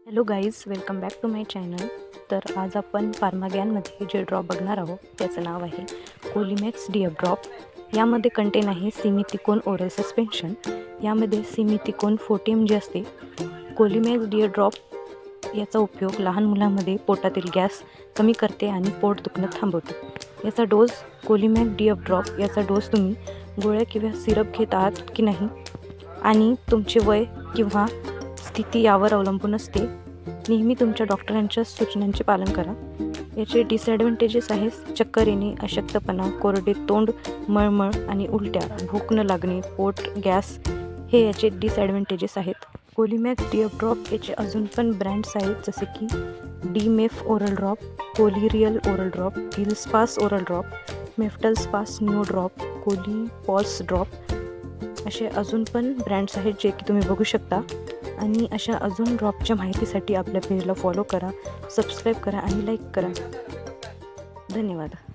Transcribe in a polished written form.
Hello guys, welcome back to my channel. तर आज आपण फार्मागॅनमध्ये जे ड्रॉप बघणार आहोत त्याचं नाव आहे कोलीमॅक्स DF ड्रॉप. यामध्ये कंटेन आहे सिमिथिकोन ओरल सस्पेन्शन. यामध्ये सिमिथिकोन 40 mg असते. कोलीमॅक्स DF ड्रॉप याचा उपयोग लहान मुलांमध्ये पोटातील गॅस कमी करते आणि पोट दुखणं थांबवते. याचा डोस कोलीमॅक्स DF ड्रॉप याचा डोस तुम्ही गोळ्या किंवा सिरप घेत आहात की नाही आणि तुमचे वय किंवा स्थिती यावर अवलंबून असते. नेहमी तुमच्या डॉक्टरांच्या सूचनांचे पालन करा. याचे डिसॲडव्हांटेजेस आहेत चक्कर येणे, अशक्तपणा, कोरडे तोंड, मळमळ आणि उलट्या, भूक न लागणे, पोट गॅस हे याचे डिसॲडव्हांटेजेस आहेत. कोलीमॅक्स DF ड्रॉप याचे अजून पण ब्रँड्स आहेत जसे की DMEF ओरल ड्रॉप, कोलिरियल ओरल ड्रॉप, हिलस्पास oral drop, Meftal Spas new drop, कोलीपॉल्स ड्रॉप असे अजून पण ब्रँड्स आहेत जे की तुम्ही बघू शकता. आणि अशा अजून ड्रॉपच्या माहितीसाठी आपल्या पेजला फॉलो करा, सबस्क्राईब करा आणि लाईक करा. धन्यवाद.